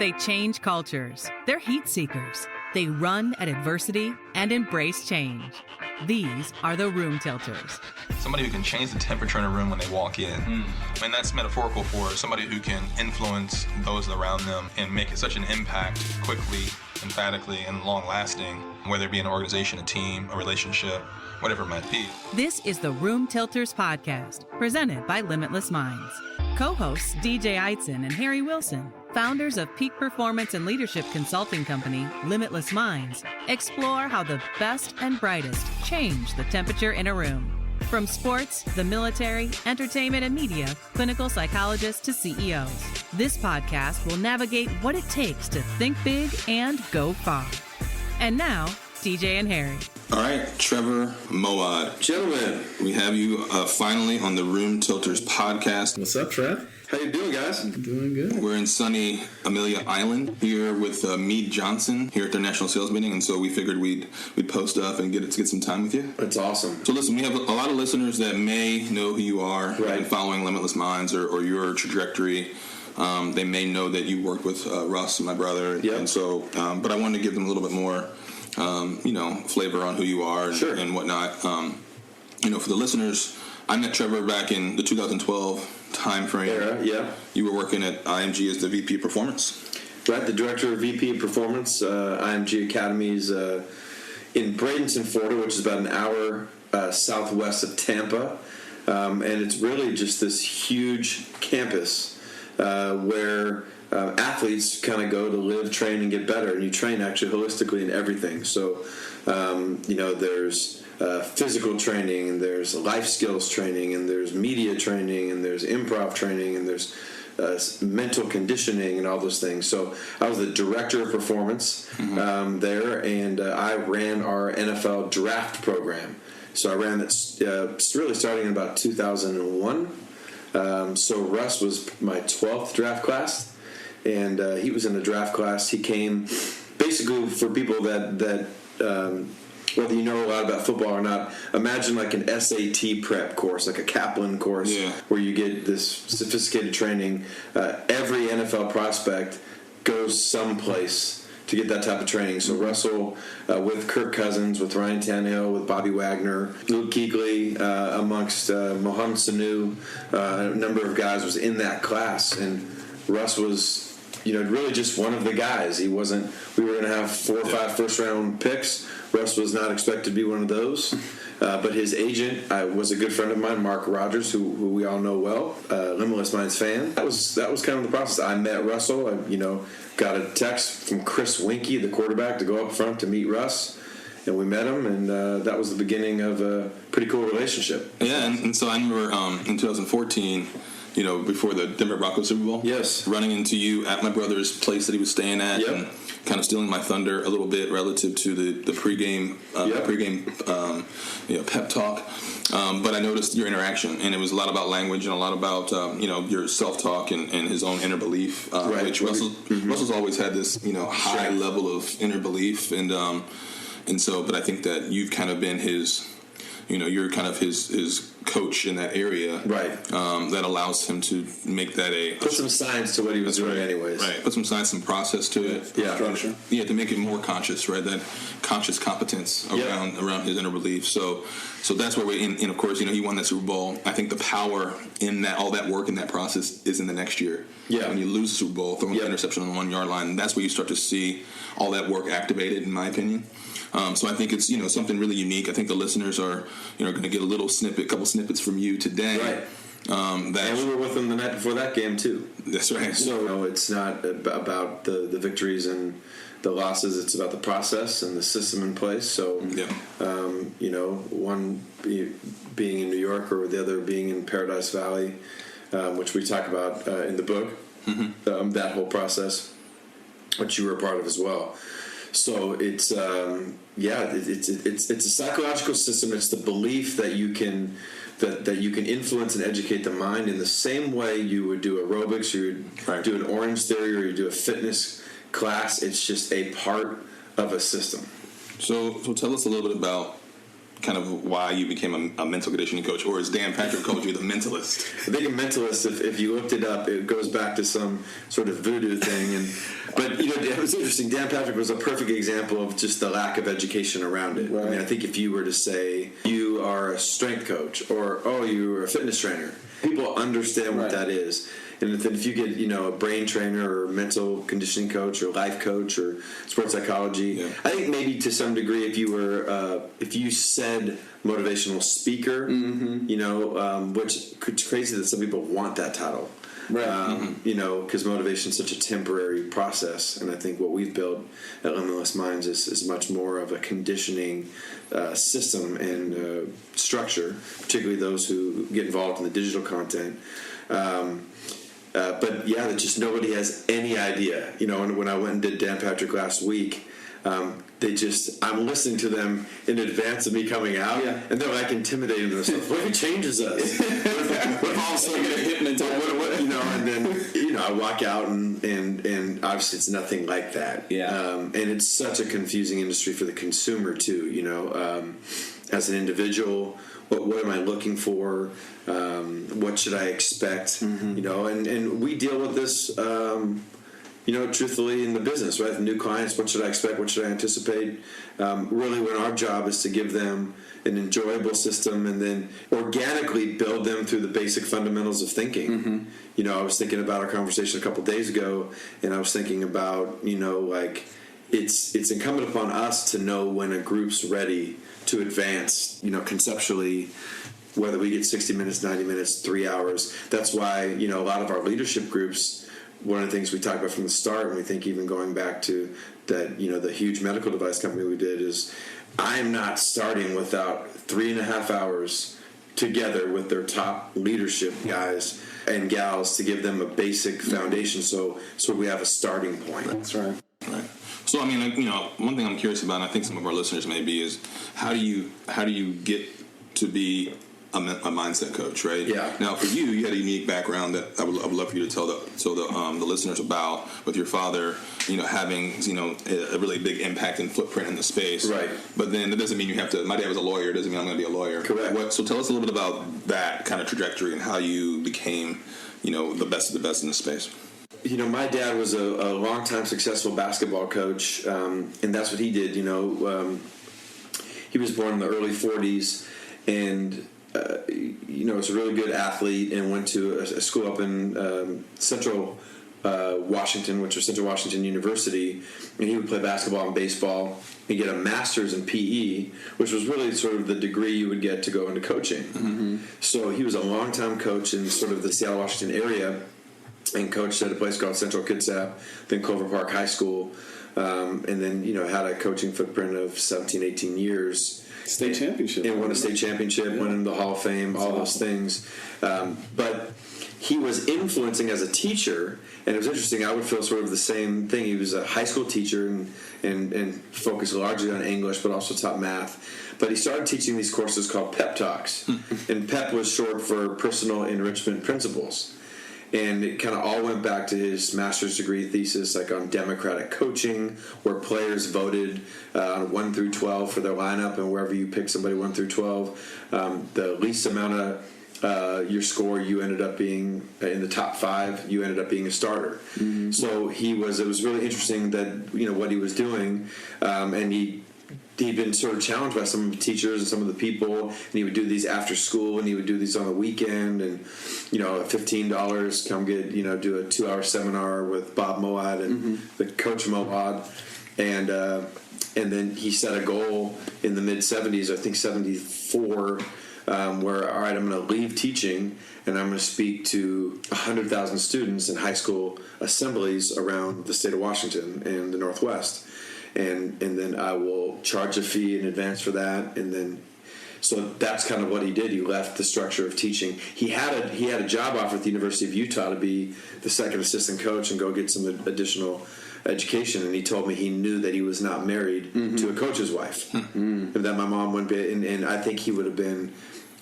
They change cultures. They're heat seekers. They run at adversity and embrace change. These are the room tilters. Somebody who can change the temperature in a room when they walk in. And that's metaphorical for somebody who can influence those around them and make such an impact quickly, emphatically, and long-lasting, whether it be an organization, a team, a relationship, whatever it might be. This is the Room Tilters podcast, presented by Limitless Minds. Co-hosts DJ Eitzen and Harry Wilson, founders of peak performance and leadership consulting company Limitless Minds, explore how the best and brightest change the temperature in a room. From sports, the military, entertainment, and media, clinical psychologists to CEOs. This podcast will navigate what it takes to think big and go far. And now, DJ and Harry. All right, Trevor Moawad. Gentlemen, we have you finally on the Room Tilters podcast. What's up, Trev? how you doing, guys? Doing good. We're in sunny Amelia Island here with Meade Johnson here at their national sales meeting, and so we figured we'd post up and get some time with you. That's awesome. So listen, we have a lot of listeners that may know who you are and following Limitless Minds or your trajectory. They may know that you worked with Russ, my brother, and so. But I wanted to give them a little bit more, flavor on who you are and whatnot. For the listeners, I met Trevor back in the 2012 time frame. Era, yeah. You were working at IMG as the VP of Performance. Right, the Director of VP of Performance, IMG Academies in Bradenton, Florida, which is about an hour southwest of Tampa. And it's really just this huge campus where athletes kind of go to live, train, and get better. And you train actually holistically in everything. So, there's physical training, and there's life skills training, and there's media training, and there's improv training, and there's mental conditioning and all those things. So I was the director of performance there, and I ran our NFL draft program. So I ran that really starting in about 2001. So Russ was my 12th draft class, and he was in the draft class. He came basically for people that whether you know a lot about football or not, imagine like an SAT prep course, like a Kaplan course, where you get this sophisticated training. Every NFL prospect goes someplace to get that type of training. So Russell, with Kirk Cousins, with Ryan Tannehill, with Bobby Wagner, Luke Kuechly, amongst Mohamed Sanu, a number of guys was in that class. And Russ was, really just one of the guys. We were going to have 4 or 5 first-round picks. Russ was not expected to be one of those. But his agent was a good friend of mine, Mark Rogers, who we all know well, Limitless Minds fan. That was kind of the process. I met Russell. I got a text from Chris Winkie, the quarterback, to go up front to meet Russ. And we met him, and that was the beginning of a pretty cool relationship. Yeah, and so I remember in 2014, before the Denver Broncos Super Bowl, running into you at my brother's place that he was staying at, and kind of stealing my thunder a little bit relative to the pregame pep talk. But I noticed your interaction, and it was a lot about language and a lot about your self-talk and his own inner belief, which Russell's always had this high level of inner belief, and so. But I think that you've kind of been his. You're kind of his coach in that area, right? That allows him to make that put some science to what he was doing, anyways. Right, put some science, some process to it, structure. Yeah, to make it more conscious, right? That conscious competence around his inner belief. So that's where and of course, he won that Super Bowl. I think the power in that, all that work in that process, is in the next year. Yeah, when you lose the Super Bowl, throwing an interception on the 1 yard line, that's where you start to see all that work activated, in my opinion. So I think it's something really unique. I think the listeners are going to get a couple snippets from you today. Right. And we were with them the night before that game too. That's right. So it's not about the victories and the losses. It's about the process and the system in place. So one being in New York or the other being in Paradise Valley, which we talk about in the book. That whole process, which you were a part of as well. So it's it's a psychological system. It's the belief that you can influence and educate the mind in the same way you would do aerobics, you would do an Orange Theory, or you do a fitness class. It's just a part of a system. So tell us a little bit about kind of why you became a mental conditioning coach, or as Dan Patrick called you, the mentalist? I think a mentalist, if you looked it up, it goes back to some sort of voodoo thing. But it was interesting. Dan Patrick was a perfect example of just the lack of education around it. Right. I mean, I think if you were to say you are a strength coach or you're a fitness trainer, people understand what that is. And if you get, a brain trainer or mental conditioning coach or life coach or sports psychology, I think maybe to some degree, if you said motivational speaker, which it's crazy that some people want that title, right? Because motivation is such a temporary process, and I think what we've built at Limitless Minds is much more of a conditioning system and structure, particularly those who get involved in the digital content. That just nobody has any idea. When I went and did Dan Patrick last week, I'm listening to them in advance of me coming out, and they're like intimidating themselves. What if he changes us? What if all of a sudden get a hypnotized? And then I walk out and obviously it's nothing like that. Yeah. And it's such a confusing industry for the consumer too. As an individual, what am I looking for? What should I expect? And we deal with this, truthfully in the business, right? The new clients, what should I expect? What should I anticipate? Really, when our job is to give them an enjoyable system and then organically build them through the basic fundamentals of thinking. I was thinking about our conversation a couple days ago, and I was thinking about, it's incumbent upon us to know when a group's ready to advance, conceptually, whether we get 60 minutes, 90 minutes, 3 hours. That's why, a lot of our leadership groups, one of the things we talked about from the start, and we think even going back to that, the huge medical device company we did, is I'm not starting without 3.5 hours together with their top leadership guys and gals to give them a basic foundation so we have a starting point. That's right. Right. So, I mean, one thing I'm curious about, and I think some of our listeners may be, is how do you get to be a mindset coach, right? Yeah. Now, for you had a unique background that I would love for you to tell the listeners about, with your father, having a really big impact and footprint in the space. Right. But then that doesn't mean you have to. My dad was a lawyer. Doesn't mean I'm going to be a lawyer. Correct. So tell us a little bit about that kind of trajectory and how you became, the best of the best in the space. My dad was a long-time successful basketball coach, and that's what he did. He was born in the early 40s, and was a really good athlete and went to a school up in Central Washington, which was Central Washington University, and he would play basketball and baseball and get a master's in PE, which was really sort of the degree you would get to go into coaching. So he was a long-time coach in sort of the Seattle, Washington area, and coached at a place called Central Kitsap, then Clover Park High School, and then, had a coaching footprint of 17, 18 years. State championship. And won a state championship, went into the Hall of Fame, all those things. But he was influencing as a teacher, and it was interesting. I would feel sort of the same thing. He was a high school teacher and focused largely on English, but also taught math. But he started teaching these courses called Pep Talks. And PEP was short for Personal Enrichment Principles. And it kind of all went back to his master's degree thesis, like on democratic coaching, where players voted on 1 through 12 for their lineup, and wherever you pick somebody 1 through 12, the least amount of your score, you ended up being in the top 5. You ended up being a starter. So it was really interesting that what he was doing, and he'd been sort of challenged by some of the teachers and some of the people, and he would do these after school, and he would do these on the weekend, and $15, come get do a 2-hour seminar with Bob Moawad and the coach Moawad, and then he set a goal in the mid 70s, I think 74, where all right, I'm going to leave teaching and I'm going to speak to 100,000 students in high school assemblies around the state of Washington and the Northwest. And then I will charge a fee in advance for that, and then so that's kind of what he did. He left the structure of teaching. He had a job offer at the University of Utah to be the second assistant coach and go get some additional education. And he told me he knew that he was not married to a coach's wife, and that my mom wouldn't be. And I think he would have been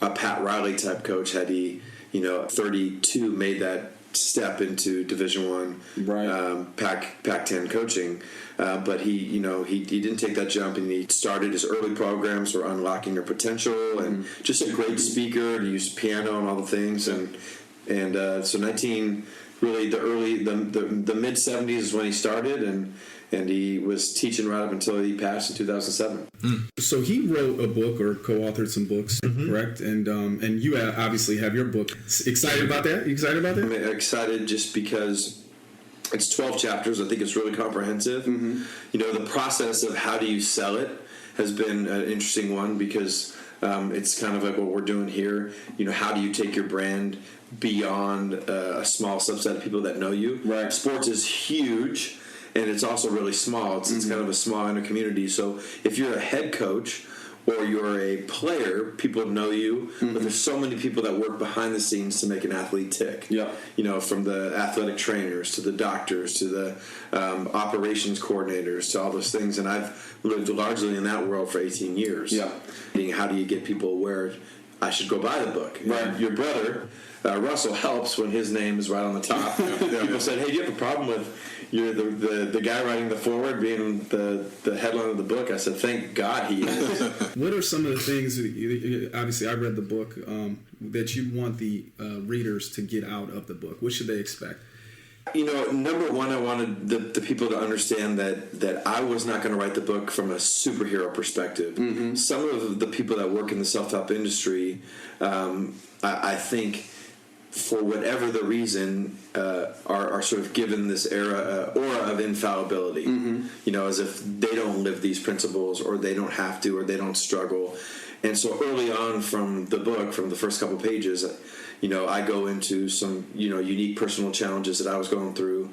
a Pat Riley type coach had he, 32, made that step into Division I, Pac-10 coaching. But he didn't take that jump, and he started his early programs for unlocking your potential, and just a great speaker. He used piano and all the things, and so the mid 70s is when he started, and he was teaching right up until he passed in 2007. So he wrote a book or co-authored some books, correct? And you obviously have your book. Excited about that? You excited about that? I'm excited just because it's 12 chapters. I think it's really comprehensive. The process of how do you sell it has been an interesting one, because it's kind of like what we're doing here. How do you take your brand beyond a small subset of people that know you? Right. Sports is huge, and it's also really small. It's kind of a small inner community. So if you're a head coach or you're a player, people know you, but there's so many people that work behind the scenes to make an athlete tick. Yeah. From the athletic trainers to the doctors to the operations coordinators to all those things. And I've lived largely in that world for 18 years. Yeah. How do you get people aware I should go buy the book? Right. Your brother, Russell, helps when his name is right on the top. People said, hey, do you have a problem with the guy writing the foreword being the headline of the book? I said, thank God he is. What are some of the things, obviously I read the book, that you want the readers to get out of the book? What should they expect? Number one, I wanted the people to understand that I was not going to write the book from a superhero perspective. Some of the people that work in the self-help industry, I think, for whatever the reason, are sort of given this aura of infallibility. As if they don't live these principles, or they don't have to, or they don't struggle. And so early on from the book, from the first couple pages, I go into some, unique personal challenges that I was going through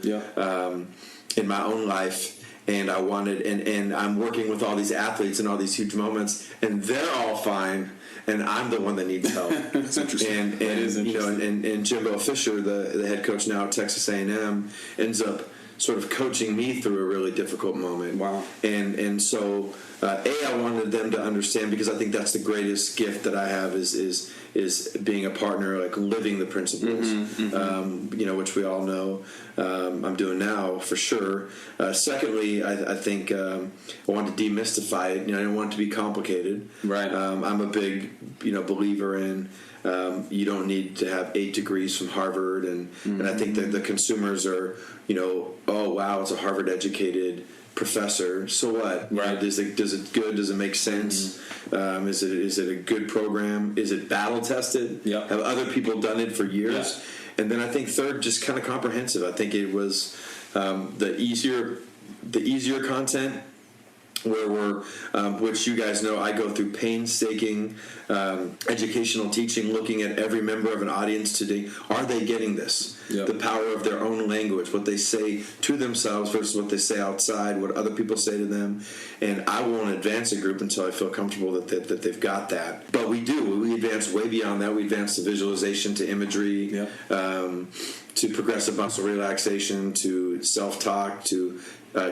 in my own life. And I wanted, and I'm working with all these athletes in all these huge moments, and they're all fine, and I'm the one that needs help. That's interesting. And that is interesting. And Jimbo Fisher, the head coach now at Texas A&M, ends up sort of coaching me through a really difficult moment. Wow. And so I wanted them to understand, because I think that's the greatest gift that I have is being a partner, like living the principles, which we all know I'm doing now for sure. Secondly, I think I want to demystify it. I don't want it to be complicated. Right. I'm a big believer in you don't need to have 8 degrees from Harvard, and I think that the consumers are oh wow, it's a Harvard educated professor, so what? Right. Does it good? Does it make sense? Is it a good program? Is it battle tested? Yeah. Have other people done it for years? Yeah. And then I think third, just kind of comprehensive. I think it was the easier content, where we're, which you guys know, I go through painstaking educational teaching, looking at every member of an audience today. Are they getting this? Yep. The power of their own language, what they say to themselves versus what they say outside, what other people say to them. And I won't advance a group until I feel comfortable that they've got that. But we do. We advance way beyond that. We advance to visualization, to imagery, Yep. To progressive muscle relaxation, to self-talk, to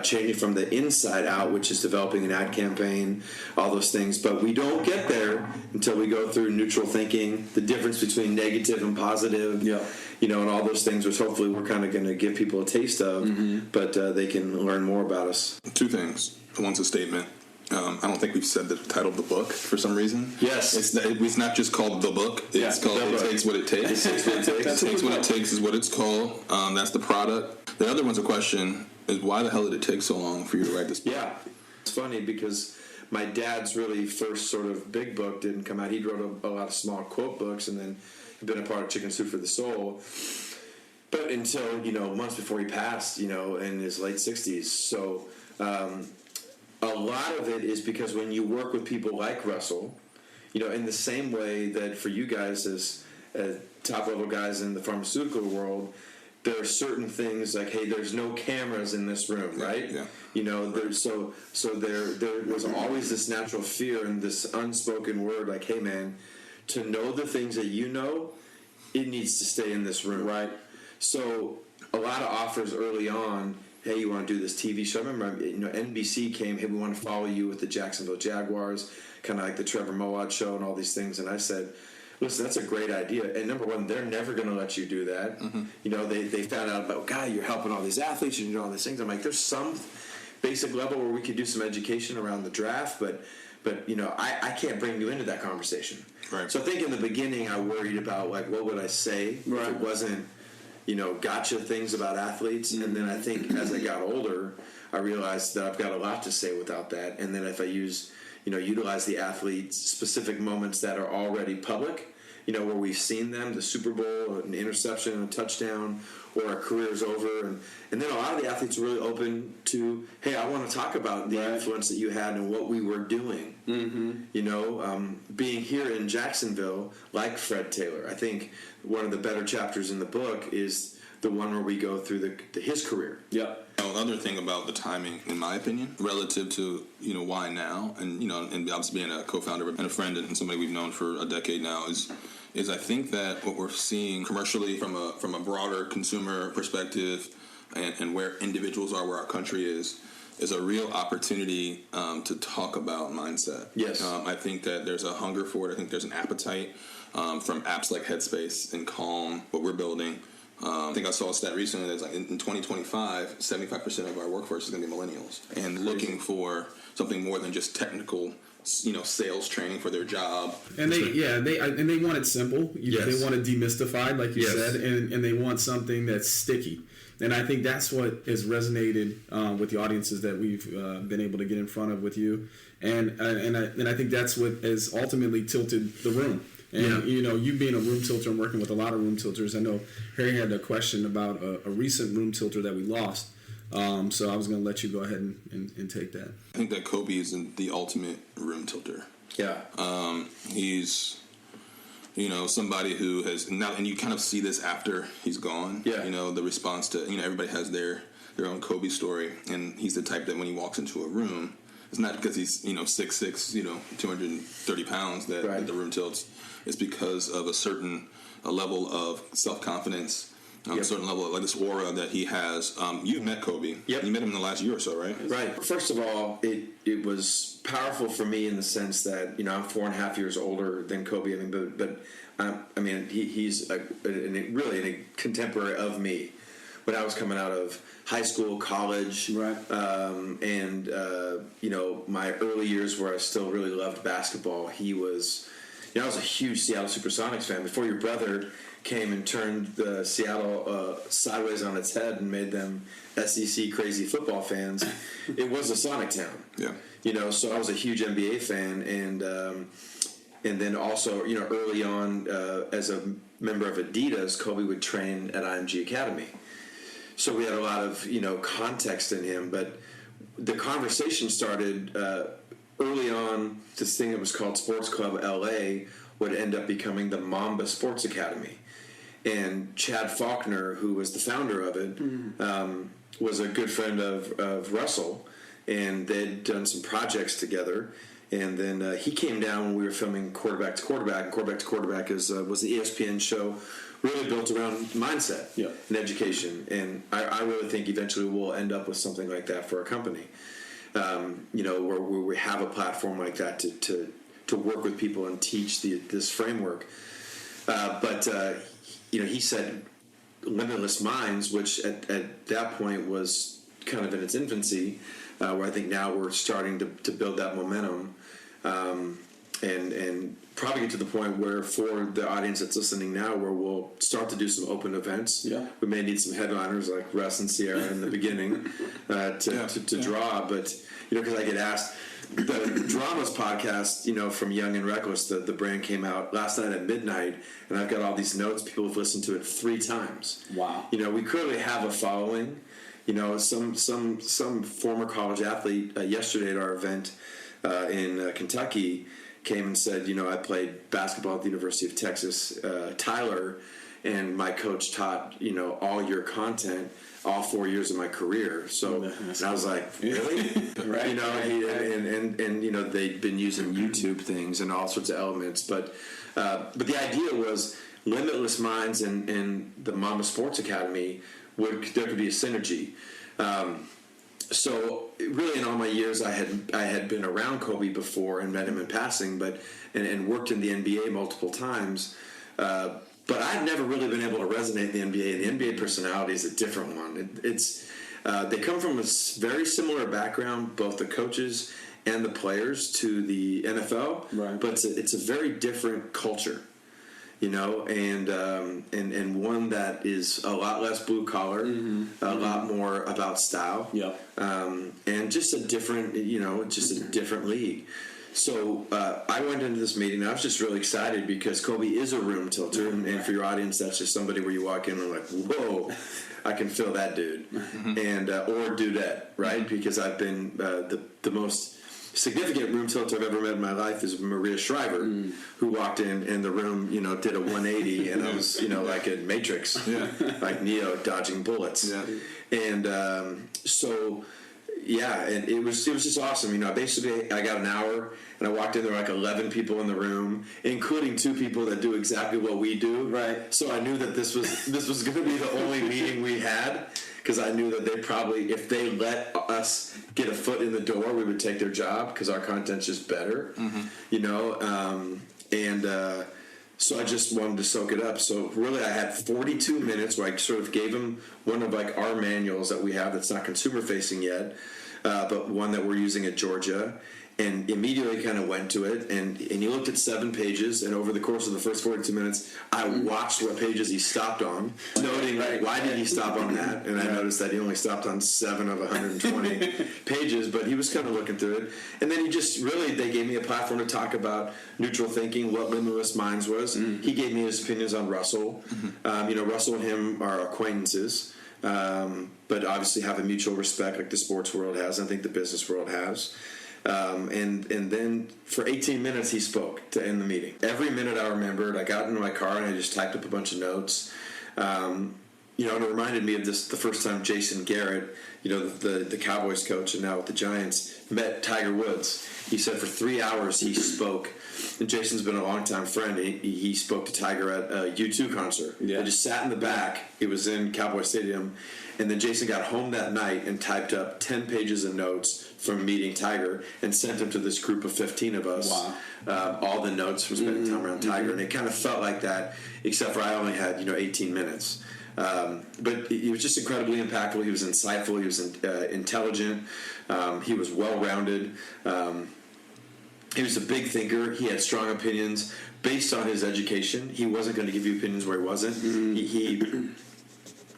changing from the inside out, which is developing an ad campaign, all those things. But we don't get there until we go through neutral thinking, the difference between negative and positive, and all those things, which hopefully we're kind of going to give people a taste of, but they can learn more about us. 2 things. One's a statement. I don't think we've said the title of the book for some reason. Yes. It's not just called The Book. It's called It Takes What It Takes. It Takes What It Takes. It Takes What It Takes is what it's called. That's the product. The other one's a question, is why the hell did it take so long for you to write this book? Yeah. It's funny because my dad's really first sort of big book didn't come out. He wrote a lot of small quote books, and then he'd been a part of Chicken Soup for the Soul. But until, months before he passed, in his late 60s. So a lot of it is because when you work with people like Russell, in the same way that for you guys as top-level guys in the pharmaceutical world, there are certain things like, hey, there's no cameras in this room, right? Yeah. So there was always this natural fear and this unspoken word, like, hey, man, to know the things that you know, it needs to stay in this room, right? So a lot of offers early on, hey, you want to do this TV show? I remember, NBC came, hey, we want to follow you with the Jacksonville Jaguars, kind of like the Trevor Moawad show and all these things. And I said, listen, that's a great idea. And number one, they're never going to let you do that. You know, they found out about, God, you're helping all these athletes, you're doing all these things. I'm like, there's some basic level where we could do some education around the draft, but you know, I can't bring you into that conversation. Right. So I think in the beginning I worried about, like, what would I say if it wasn't, you know, gotcha things about athletes. And then I think as I got older, I realized that I've got a lot to say without that. And then if I utilize the athletes' specific moments that are already public, you know, where we've seen them, the Super Bowl, an interception, a touchdown, or a career's over. And then a lot of the athletes are really open to, hey, I want to talk about the influence that you had and what we were doing. You know, being here in Jacksonville, like Fred Taylor, I think one of the better chapters in the book is the one where we go through his career. Another thing about the timing, in my opinion, relative to, you know, why now, and, you know, and obviously being a co-founder and a friend and somebody we've known for a decade now, is I think that what we're seeing commercially from a broader consumer perspective and where individuals are, where our country is a real opportunity to talk about mindset. Yes. I think that there's a hunger for it. I think there's an appetite from apps like Headspace and Calm, what we're building. I think I saw a stat recently that's like in 2025, 75% of our workforce is going to be millennials, and looking for something more than just technical, you know, sales training for their job. And they want it simple. They want it demystified, like you said, and they want something that's sticky. And I think that's what has resonated with the audiences that we've been able to get in front of with you. And I think that's what has ultimately tilted the room. And, you know, you being a room tilter and working with a lot of room tilters, I know Harry had a question about a recent room tilter that we lost. So I was going to let you go ahead and take that. I think that Kobe is the ultimate room tilter. He's, you know, somebody who has now, and you kind of see this after he's gone. You know, the response to, you know, everybody has their own Kobe story, and he's the type that when he walks into a room, it's not because he's, you know, 6'6", you know, 230 pounds that the room tilts. It's because of a level of self-confidence, a certain level of, like, this aura that he has. You've met Kobe. You met him in the last year or so, right? Right. First of all, it was powerful for me in the sense that, you know, I'm 4.5 years older than Kobe. I mean, but I mean, he's really a contemporary of me. When I was coming out of high school, college, and you know, my early years where I still really loved basketball, he was. You know, I was a huge Seattle Supersonics fan. Before your brother came and turned the Seattle sideways on its head and made them SEC crazy football fans, it was a Sonic town. You know, so I was a huge NBA fan, and then also, you know, early on as a member of Adidas, Kobe would train at IMG Academy. So we had a lot of, you know, context in him, but the conversation started early on. This thing that was called Sports Club LA would end up becoming the Mamba Sports Academy. And Chad Faulkner, who was the founder of it, was a good friend of Russell, and they'd done some projects together. And then he came down when we were filming Quarterback to Quarterback, and Quarterback to Quarterback was the ESPN show really built around mindset and education. And I really think eventually we'll end up with something like that for our company. You know, where we have a platform like that to work with people and teach this framework. But you know, he said Limitless Minds, which at that point was kind of in its infancy, where I think now we're starting to build that momentum, and probably get to the point where, for the audience that's listening now, where we'll start to do some open events. We may need some headliners like Russ and Sierra in the beginning to draw, but you know, because I get asked, the Dramas podcast, you know, from Young and Reckless, the brand came out last night at midnight, and I've got all these notes. People have listened to it 3 times. Wow. You know, we clearly have a following. You know, some former college athlete yesterday at our event in Kentucky came and said, you know, I played basketball at the University of Texas, Tyler, and my coach taught, you know, all your content all 4 years of my career. So and I was like, really? Right. You know, and you know, they'd been using YouTube things and all sorts of elements, but the idea was Limitless Minds and the Mamba Sports Academy there could be a synergy. So really, in all my years, I had been around Kobe before and met him in passing, and worked in the NBA multiple times. But I've never really been able to resonate in the NBA. And the NBA personality is a different one. They come from a very similar background, both the coaches and the players, to the NFL. Right. But it's a very different culture, and one that is a lot less blue collar, a lot more about style, and just a different, just a different league. So I went into this meeting, and I was just really excited because Kobe is a room tilter, and for your audience, that's just somebody where you walk in and like, whoa, I can feel that dude, and or dudette, right? Because I've been the most significant room tilter I've ever met in my life is Maria Shriver, who walked in the room, did a 180, and I was, like a Matrix, like Neo dodging bullets, and and it was just awesome. Basically I got an hour, and I walked in, there were like 11 people in the room, including 2 people that do exactly what we do. Right. So I knew that this was going to be the only meeting we had, because I knew that they probably, if they let us get a foot in the door, we would take their job because our content's just better, So I just wanted to soak it up. So really I had 42 minutes where I sort of gave them one of like our manuals that we have that's not consumer facing yet, but one that we're using at Georgia, and immediately kind of went to it, and he looked at 7 pages, and over the course of the first 42 minutes, I watched what pages he stopped on, noting why did he stop on that, and I noticed that he only stopped on 7 of 120 pages, but he was kind of looking through it, and then they gave me a platform to talk about neutral thinking, what Limitless Minds was. He gave me his opinions on Russell. Russell and him are acquaintances, but obviously have a mutual respect like the sports world has, and I think the business world has. And then for 18 minutes he spoke to end the meeting. Every minute I remembered. I got into my car and I just typed up a bunch of notes. And it reminded me of the first time Jason Garrett, the Cowboys coach and now with the Giants, met Tiger Woods. He said for 3 hours he spoke. And Jason's been a longtime friend. He spoke to Tiger at a U2 concert. Yeah. They just sat in the back. It was in Cowboy Stadium. And then Jason got home that night and typed up 10 pages of notes from meeting Tiger and sent them to this group of 15 of us. Wow. All the notes from spending time around Tiger. And it kind of felt like that, except for I only had, 18 minutes. But he was just incredibly impactful. He was insightful. He was intelligent. He was well-rounded. He was a big thinker. He had strong opinions based on his education. He wasn't going to give you opinions where he wasn't.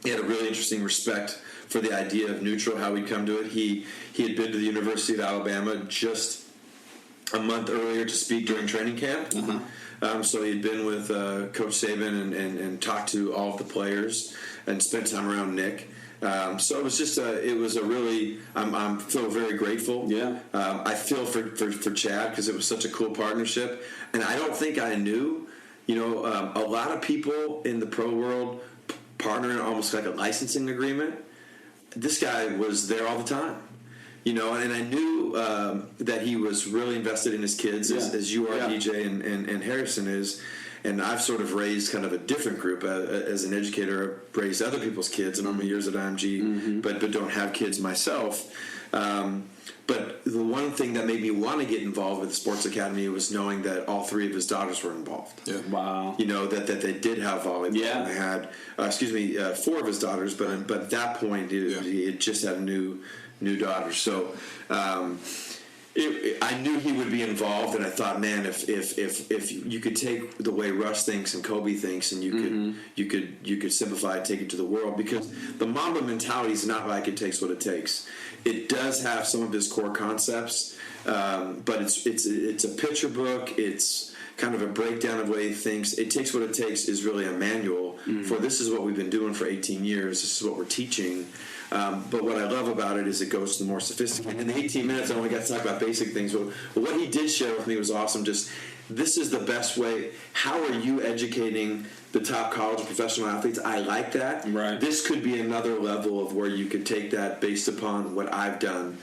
He had a really interesting respect for the idea of neutral, how we'd come to it. He had been to the University of Alabama just a month earlier to speak during training camp. So he'd been with Coach Saban and talked to all of the players and spent time around Nick. So it was just I feel very grateful. Yeah. I feel for Chad because it was such a cool partnership, and I don't think I knew. A lot of people in the pro world partner in almost like a licensing agreement. This guy was there all the time, and I knew that he was really invested in his kids, as you are, DJ, and Harrison is. And I've sort of raised kind of a different group as an educator. I've raised other people's kids in all my years at IMG, but don't have kids myself. But the one thing that made me want to get involved with the Sports Academy was knowing that all 3 of his daughters were involved. Yeah. Wow. That they did have volleyball. Yeah. And they had, 4 of his daughters, but at that point, he had just had a new daughter. So I knew he would be involved, and I thought, man, if you could take the way Russ thinks and Kobe thinks, and you could simplify it, take it to the world, because the Mamba mentality is not like it takes what it takes. It does have some of his core concepts, but it's a picture book. It's kind of a breakdown of the way he thinks. It takes what it takes is really a manual for this is what we've been doing for 18 years. This is what we're teaching. But what I love about it is it goes to the more sophisticated. In the 18 minutes, I only got to talk about basic things. But what he did share with me was awesome. Just, this is the best way. How are you educating the top college and professional athletes? I like that. Right. This could be another level of where you could take that based upon what I've done.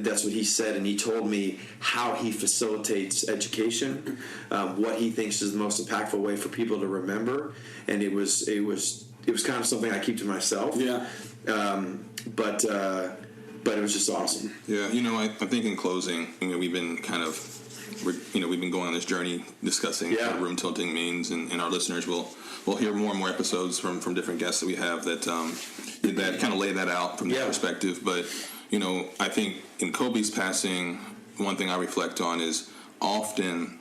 That's what he said, and he told me how he facilitates education, what he thinks is the most impactful way for people to remember. And it was kind of something I keep to myself. Yeah. But but it was just awesome. Yeah, I think in closing, we've been we've been going on this journey discussing what room tilting means, and our listeners will hear more and more episodes from different guests that we have that kind of lay that out from that perspective. But I think in Kobe's passing, one thing I reflect on is often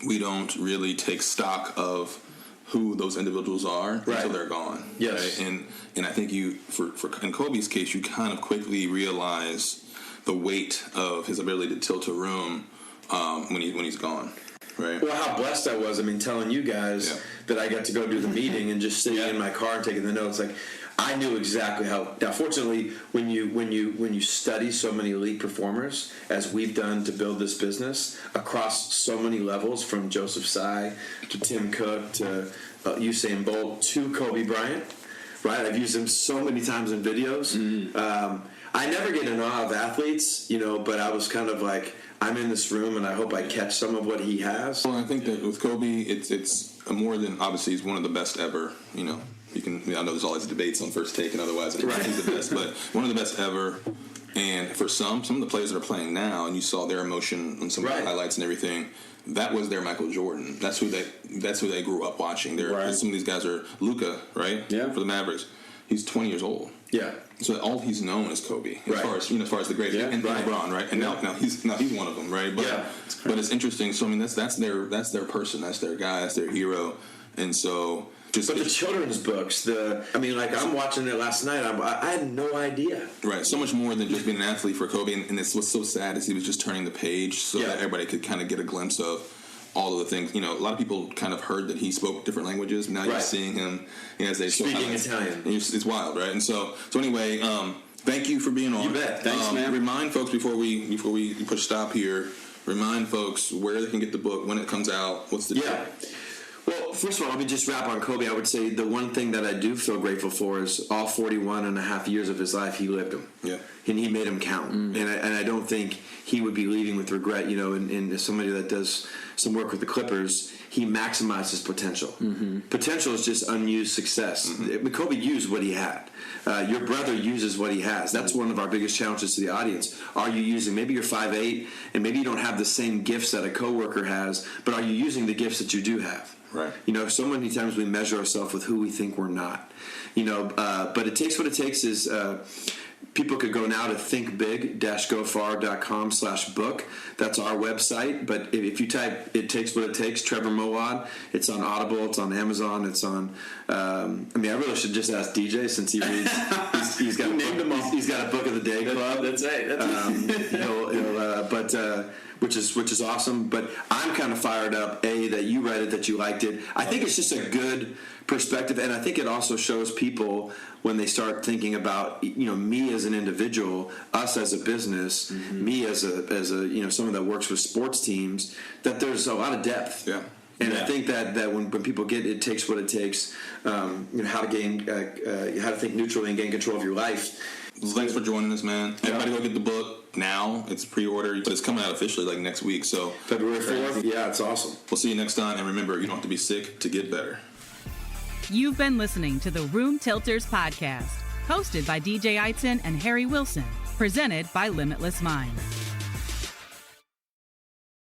we don't really take stock of who those individuals are until they're gone. Yes. Right? And I think for in Kobe's case, you kind of quickly realize the weight of his ability to tilt a room when he's gone. Right. Well, how blessed I was. I mean, telling you guys that I got to go do the meeting and just sitting in my car and taking the notes. Like, I knew exactly how. Now, fortunately, when you study so many elite performers, as we've done to build this business across so many levels, from Joseph Tsai to Tim Cook to Usain Bolt to Kobe Bryant, right? I've used him so many times in videos. I never get in awe of athletes, but I was kind of like, I'm in this room and I hope I catch some of what he has. Well, I think that with Kobe, it's more than, obviously he's one of the best ever. I know there's always debates on First Take and otherwise. I think he's the best, but one of the best ever. And for some of the players that are playing now, and you saw their emotion on some of the highlights and everything, that was their Michael Jordan. That's who they grew up watching. Some of these guys are Luka, right? Yeah. For the Mavericks, he's 20 years old. Yeah. So all he's known is Kobe, as far as the great, and LeBron, right? And now he's one of them, right? But but it's interesting. So I mean, that's their person, that's their guy, that's their hero, and so. But the children's books, I'm watching it last night. I had no idea. Right, so much more than just being an athlete for Kobe. And what's so sad is he was just turning the page so that everybody could kind of get a glimpse of all of the things. A lot of people kind of heard that he spoke different languages. Now you're seeing him as they speaking Italian. It's wild, right? And so anyway, thank you for being on. You bet. Thanks, man. Remind folks before we push stop here. Remind folks where they can get the book, when it comes out. What's the deal? Well, first of all, let me just wrap on Kobe. I would say the one thing that I do feel grateful for is all 41 and a half years of his life, he lived them. Yeah. And he made them count. And I don't think he would be leaving with regret. And as somebody that does some work with the Clippers, he maximized his potential. Potential is just unused success. Kobe used what he had. Your brother uses what he has. That's one of our biggest challenges to the audience. Are you using, maybe you're 5'8", and maybe you don't have the same gifts that a coworker has, but are you using the gifts that you do have? Right. So many times we measure ourselves with who we think we're not. But it takes what it takes is people could go now to thinkbig-gofar.com/book. That's our website. But if you type "It Takes What It Takes," Trevor Moawad, it's on Audible, it's on Amazon, it's on. I really should just ask DJ since he reads. He's got he's got a book of the day club. That's right. Which is awesome. But I'm kind of fired up. That you read it, that you liked it. I think it's just a good perspective, and I think it also shows people when they start thinking about me as an individual, us as a business, me as a someone that works with sports teams, that there's a lot of depth. Yeah. And I think that when people get It Takes What It Takes, how to think neutrally and gain control of your life. Thanks for joining us, man. Everybody go get the book now. It's pre-ordered, but it's coming out officially next week. So February 4th. Yeah, it's awesome. We'll see you next time. And remember, you don't have to be sick to get better. You've been listening to the Room Tilters podcast, hosted by DJ Eitzen and Harry Wilson, presented by Limitless Minds.